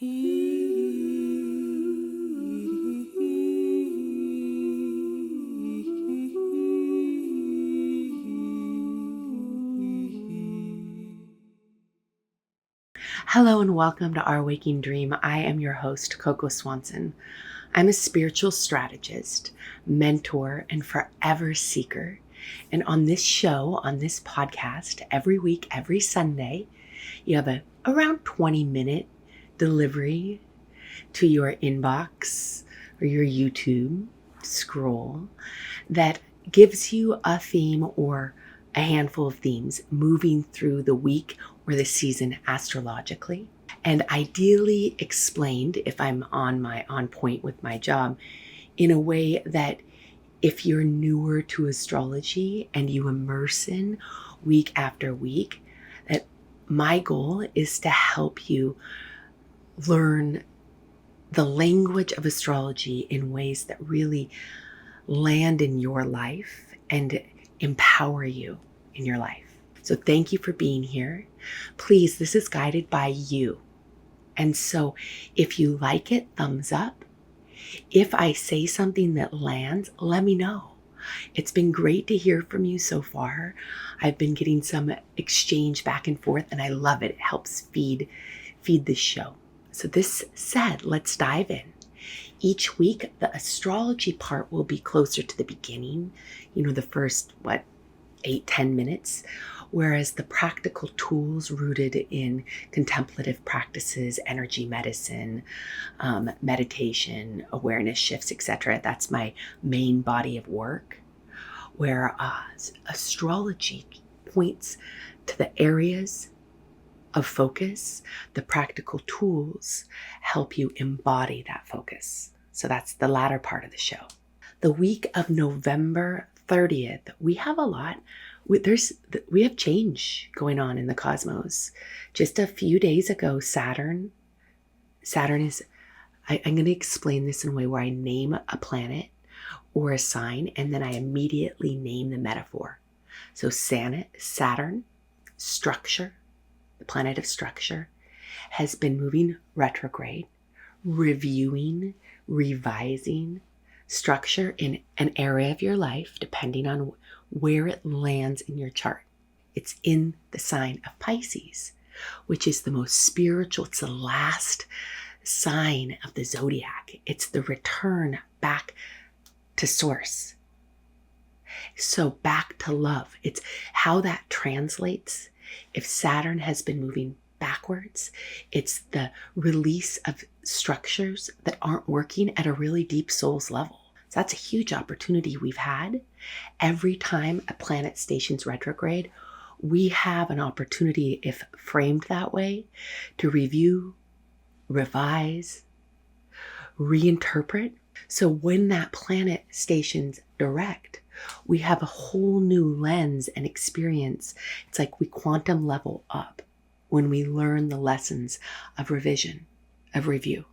Hello and welcome to Our Waking Dream. I am your host, Coco Swanson. I'm a spiritual strategist, mentor, and forever seeker. And on this show, on this podcast, every week, every Sunday, you have a around 20-minute delivery to your inbox or your YouTube scroll that gives you a theme or a handful of themes moving through the week or the season astrologically, and ideally explained, if I'm on point with my job, in a way that if you're newer to astrology and you immerse in week after week, that my goal is to help you learn the language of astrology in ways that really land in your life and empower you in your life. So thank you for being here. Please, this is guided by you. And so if you like it, thumbs up. If I say something that lands, let me know. It's been great to hear from you so far. I've been getting some exchange back and forth, and I love it. It helps feed this show. So this said, let's dive in. Each week, the astrology part will be closer to the beginning, the first, 8-10 minutes, whereas the practical tools rooted in contemplative practices, energy medicine, meditation, awareness shifts, etc. That's my main body of work, where astrology points to the areas of focus. The practical tools help you embody that focus. So that's the latter part of the show. The week of November 30th, we have a lot. We have change going on in the cosmos. Just a few days ago, Saturn is, I'm going to explain this in a way where I name a planet or a sign, and then I immediately name the metaphor. So Saturn, structure, the planet of structure, has been moving retrograde, reviewing, revising structure in an area of your life, depending on where it lands in your chart. It's in the sign of Pisces, which is the most spiritual. It's the last sign of the zodiac. It's the return back to source. So back to love. It's how that translates. If Saturn has been moving backwards, it's the release of structures that aren't working at a really deep soul's level. So that's a huge opportunity we've had. Every time a planet stations retrograde, we have an opportunity, if framed that way, to review, revise, reinterpret. So when that planet stations direct, we have a whole new lens and experience. It's like we quantum level up when we learn the lessons of revision, of review.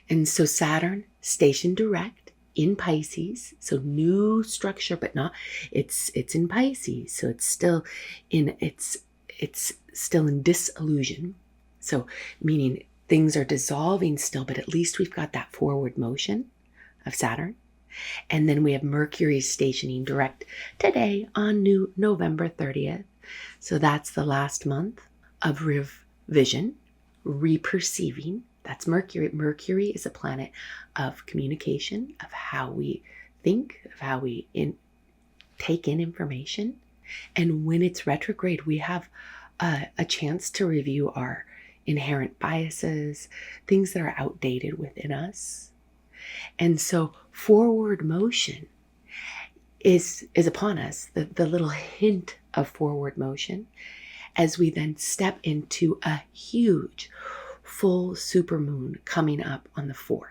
And so Saturn stationed direct in Pisces, so new structure, but not, it's in Pisces, so it's still in disillusion. So meaning things are dissolving still, but at least we've got that forward motion of Saturn. And then we have Mercury stationing direct today on November 30th. So that's the last month of revision, reperceiving. That's Mercury. Mercury is a planet of communication, of how we think, of how we take in information. And when it's retrograde, we have a chance to review our inherent biases, things that are outdated within us. And so forward motion is upon us, the little hint of forward motion, as we then step into a huge full supermoon coming up on the 4th.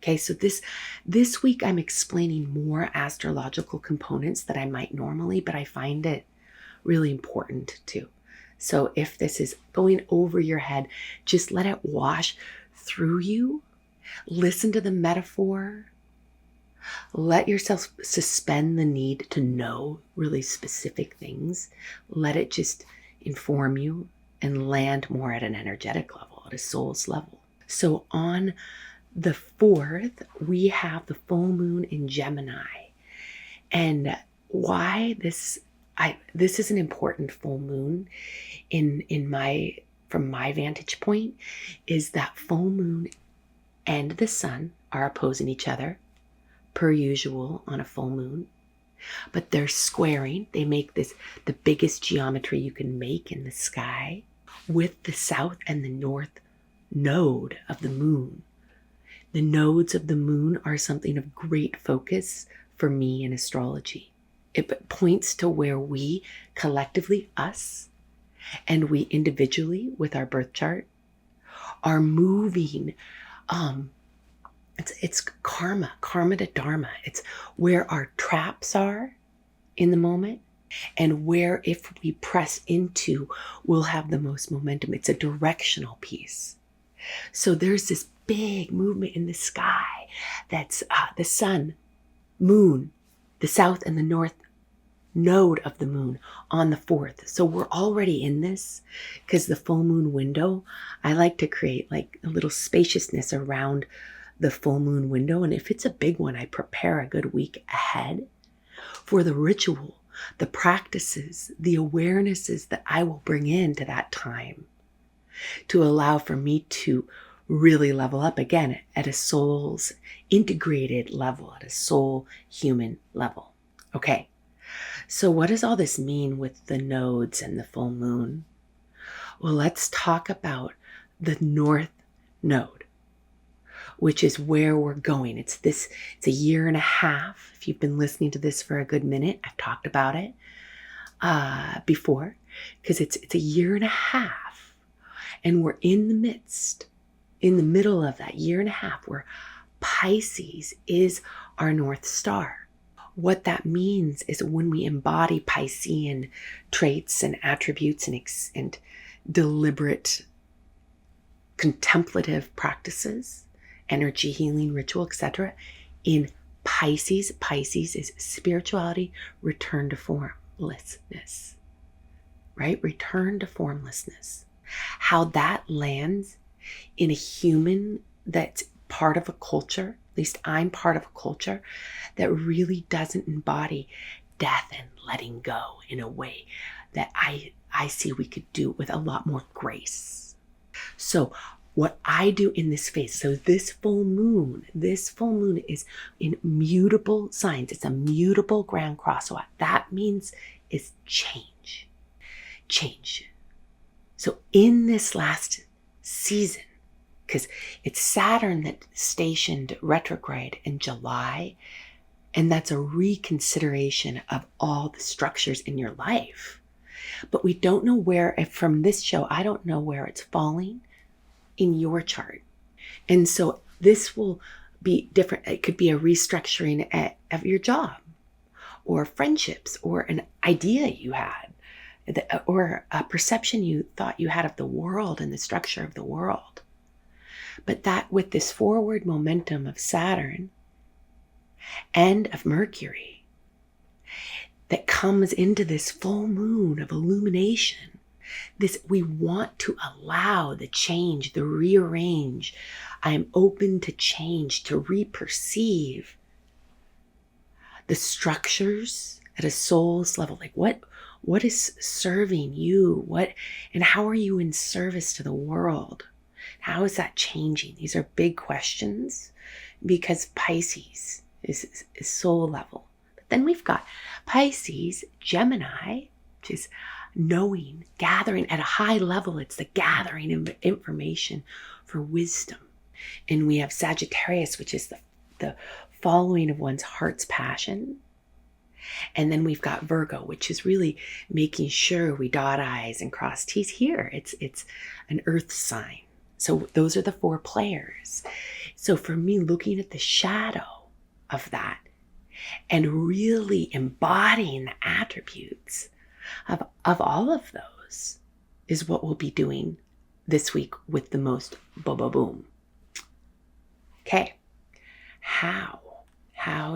Okay, so this week I'm explaining more astrological components that I might normally, but I find it really important too. So if this is going over your head, just let it wash through you. Listen to the metaphor. Let yourself suspend the need to know really specific things. Let it just inform you and land more at an energetic level, at a soul's level. So on the 4th, we have the full moon in Gemini. And why this is an important full moon from my vantage point, is that full moon and the sun are opposing each other per usual on a full moon, but they're squaring. They make this the biggest geometry you can make in the sky with the south and the north node of the moon. The nodes of the moon are something of great focus for me in astrology. It points to where we collectively, us, and we individually with our birth chart are moving. It's karma to dharma. It's where our traps are in the moment, and where if we press into, we'll have the most momentum. It's a directional piece. So there's this big movement in the sky that's the sun, moon, the south and the north node of the moon on the 4th. So we're already in this, because the full moon window, I like to create like a little spaciousness around the full moon window. And if it's a big one, I prepare a good week ahead for the ritual, the practices, the awarenesses that I will bring into that time to allow for me to really level up again at a soul's integrated level, at a soul human level. Okay. So what does all this mean with the nodes and the full moon? Well, let's talk about the north node, which is where we're going. It's a year and a half. If you've been listening to this for a good minute, I've talked about it before, because it's a year and a half, and we're in the middle of that year and a half, where Pisces is our North Star. What that means is when we embody Piscean traits and attributes and deliberate contemplative practices, energy healing, ritual, etc. in Pisces is spirituality, return to formlessness, right? Return to formlessness. How that lands in a human that's part of a culture, at least I'm part of a culture that really doesn't embody death and letting go in a way that I see we could do with a lot more grace. So what I do in this phase, so this full moon is in mutable signs. It's a mutable ground cross. So what that means is change. So in this last season, because it's Saturn that stationed retrograde in July, and that's a reconsideration of all the structures in your life. But we don't know where, from this show, I don't know where it's falling in your chart. And so this will be different. It could be a restructuring of your job, or friendships, or an idea you had, or a perception you thought you had of the world and the structure of the world. But that with this forward momentum of Saturn and of Mercury that comes into this full moon of illumination, we want to allow the change, the rearrange. I am open to change, to reperceive the structures at a soul's level. Like what is serving you? And how are you in service to the world? How is that changing? These are big questions, because Pisces is soul level. But then we've got Pisces, Gemini, which is knowing, gathering at a high level. It's the gathering of information for wisdom. And we have Sagittarius, which is the following of one's heart's passion. And then we've got Virgo, which is really making sure we dot I's and cross T's here. It's an earth sign. So those are the 4 players. So for me, looking at the shadow of that and really embodying the attributes of all of those is what we'll be doing this week with the most boom. Okay, how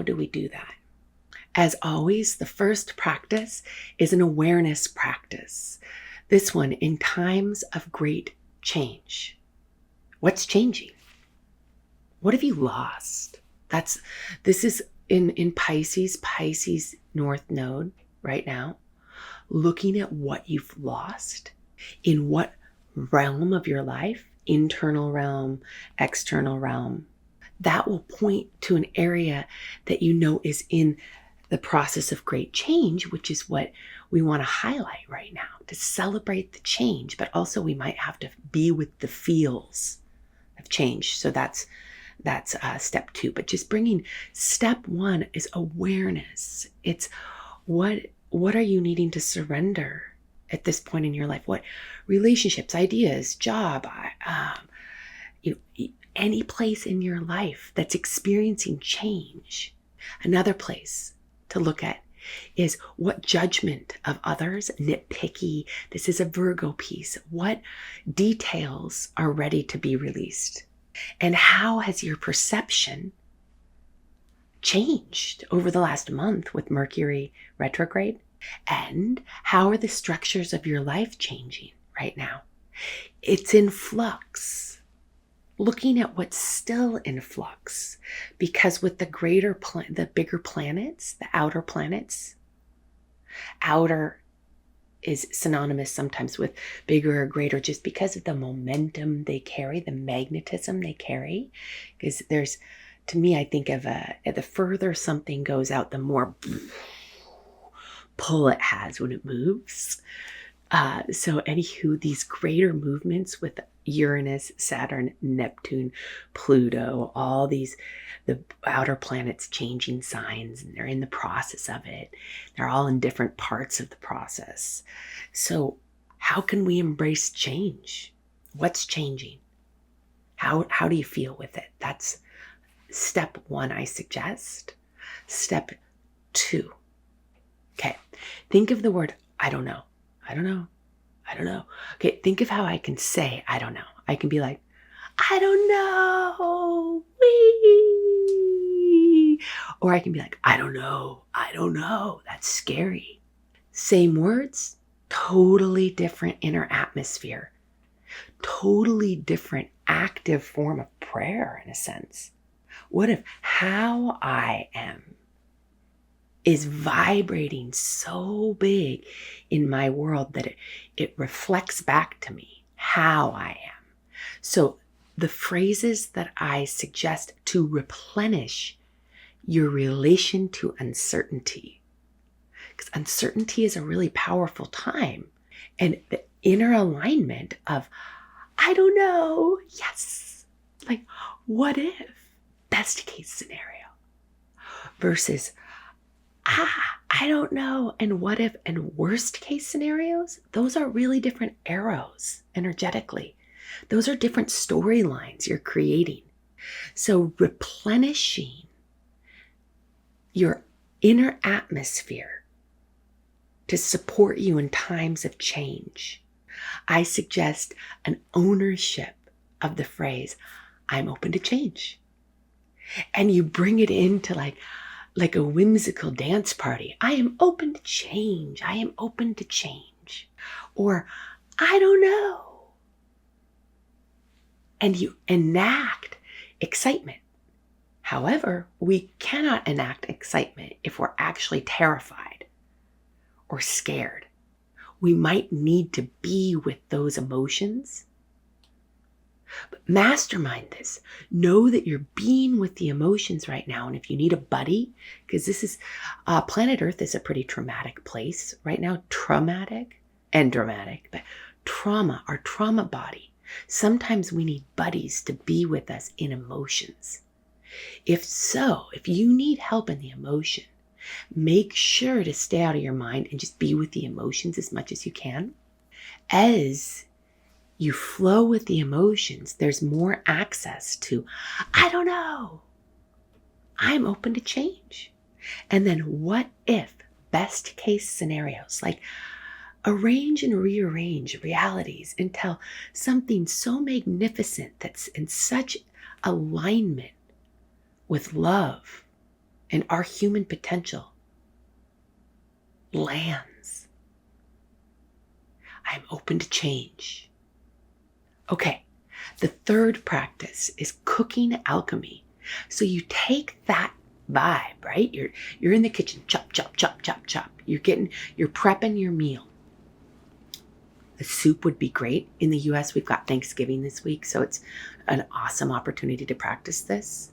do we do that? As always, the first practice is an awareness practice. This one, in times of great change. What's changing? What have you lost? This is in Pisces North Node right now, looking at what you've lost in what realm of your life, internal realm, external realm. That will point to an area that you know is in the process of great change, which is what we want to highlight right now, to celebrate the change, but also we might have to be with the feels of change. So that's step 2. But just bringing step 1 is awareness. It's what are you needing to surrender at this point in your life? What relationships, ideas, job, any place in your life that's experiencing change. Another place to look at is what judgment of others, nitpicky, this is a Virgo piece, what details are ready to be released? And how has your perception changed over the last month with Mercury retrograde? And how are the structures of your life changing right now? It's in flux. Looking at what's still in flux, because with the bigger planets, the outer planets, outer is synonymous sometimes with bigger or greater, just because of the momentum they carry, the magnetism they carry. Because to me, I think of the further something goes out, the more pull it has when it moves. So anywho, these greater movements with Uranus, Saturn, Neptune, Pluto, all the outer planets changing signs, and they're in the process of it. They're all in different parts of the process. So how can we embrace change? What's changing? How do you feel with it? That's step 1, I suggest. Step 2. Okay. Think of the word, I don't know. I don't know. I don't know. Okay, think of how I can say, I don't know. I can be like, I don't know. Wee. Or I can be like, I don't know. I don't know. That's scary. Same words, totally different inner atmosphere. Totally different active form of prayer in a sense. What if how I am is vibrating so big in my world that it reflects back to me how I am. So the phrases that I suggest to replenish your relation to uncertainty, because uncertainty is a really powerful time, and the inner alignment of, I don't know, yes, like what if, best case scenario, versus I don't know, and what if, and worst case scenarios, those are really different arrows energetically. Those are different storylines you're creating. So replenishing your inner atmosphere to support you in times of change. I suggest an ownership of the phrase, I'm open to change. And you bring it into like a whimsical dance party. I am open to change. I am open to change. Or, I don't know. And you enact excitement. However, we cannot enact excitement if we're actually terrified or scared. We might need to be with those emotions. But mastermind this. Know that you're being with the emotions right now. And if you need a buddy, because this is, planet Earth is a pretty traumatic place right now. Traumatic and dramatic, but trauma, our trauma body. Sometimes we need buddies to be with us in emotions. If you need help in the emotion, make sure to stay out of your mind and just be with the emotions as much as you can. As you flow with the emotions, there's more access to, I don't know, I'm open to change. And then what if, best case scenarios, like arrange and rearrange realities until something so magnificent that's in such alignment with love and our human potential lands. I'm open to change. Okay, The third practice is cooking alchemy. So you take that vibe, right? You're in the kitchen, chop, chop, chop, chop, chop. You're prepping your meal. The soup would be great. In the US, we've got Thanksgiving this week, so it's an awesome opportunity to practice this.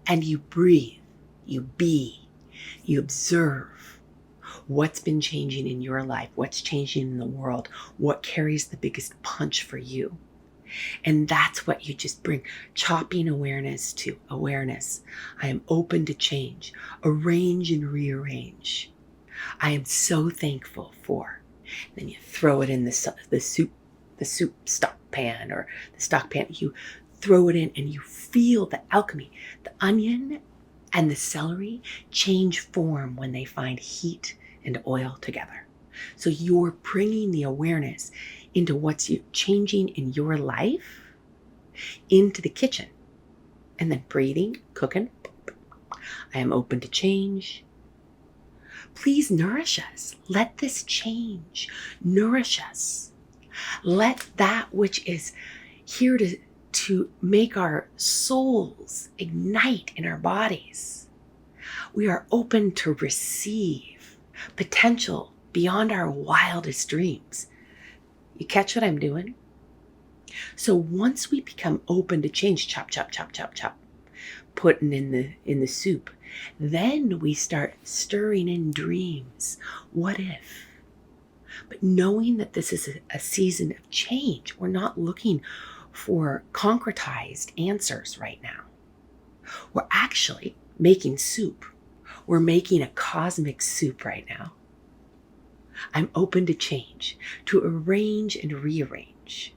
And you breathe, you be, you observe what's been changing in your life, what's changing in the world, what carries the biggest punch for you. And that's what you just bring, chopping awareness to awareness. I am open to change, arrange and rearrange. I am so thankful for. Then you throw it in the soup stock pan or the stock pan. You throw it in and you feel the alchemy. The onion and the celery change form when they find heat and oil together. So you're bringing the awareness into what's changing in your life into the kitchen, and then breathing, cooking. I am open to change. Please nourish us. Let this change nourish us. Let that which is here to make our souls ignite in our bodies. We are open to receive potential beyond our wildest dreams. You catch what I'm doing? So once we become open to change, chop, chop, chop, chop, chop, putting in the soup, then we start stirring in dreams. What if? But knowing that this is a season of change, we're not looking for concretized answers right now. We're actually making soup. We're making a cosmic soup right now. I'm open to change, to arrange and rearrange.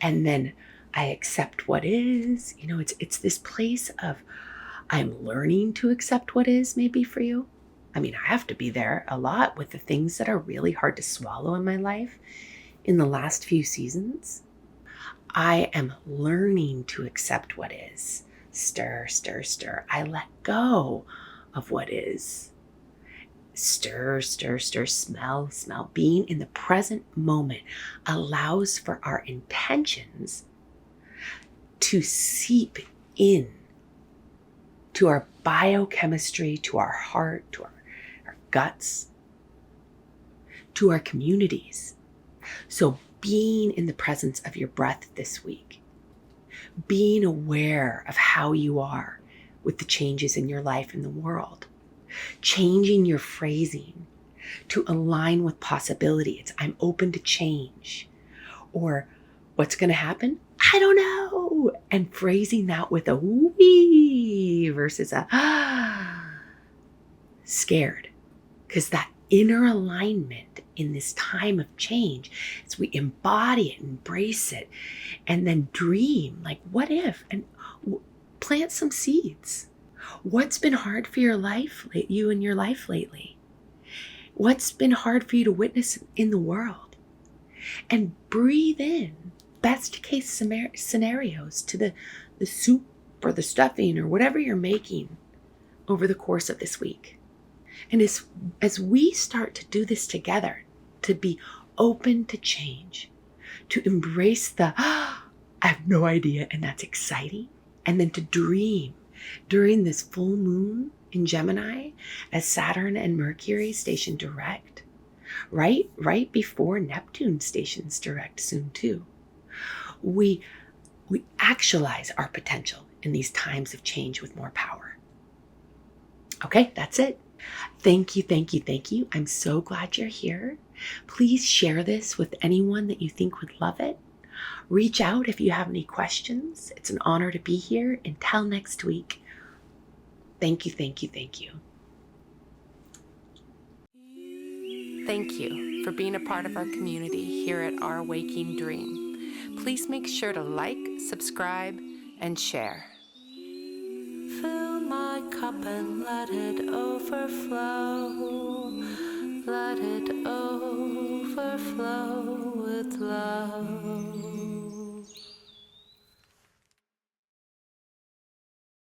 And then I accept what is. It's this place of I'm learning to accept what is, maybe for you. I mean, I have to be there a lot with the things that are really hard to swallow in my life in the last few seasons. I am learning to accept what is. Stir, stir, stir. I let go of what is. Stir, stir, stir, smell, smell. Being in the present moment allows for our intentions to seep in to our biochemistry, to our heart, to our guts, to our communities. So being in the presence of your breath this week, being aware of how you are with the changes in your life and the world, changing your phrasing to align with possibility. It's I'm open to change. Or what's going to happen? I don't know. And phrasing that with a wee versus a scared. Because that inner alignment in this time of change, as we embody it, embrace it, and then dream like, what if? And plant some seeds. What's been hard for you in your life lately? What's been hard for you to witness in the world? And breathe in best case scenarios to the soup or the stuffing or whatever you're making over the course of this week. And as we start to do this together, to be open to change, to embrace I have no idea, and that's exciting, and then to dream during this full moon in Gemini as Saturn and Mercury station direct, right before Neptune stations direct soon too. We actualize our potential in these times of change with more power. Okay, that's it. Thank you, thank you, thank you. I'm so glad you're here. Please share this with anyone that you think would love it. Reach out if you have any questions. It's an honor to be here. Until next week. Thank you, thank you, thank you. Thank you for being a part of our community here at Our Waking Dream. Please make sure to like, subscribe, and share. Fill my cup and let it overflow. Let it overflow with love.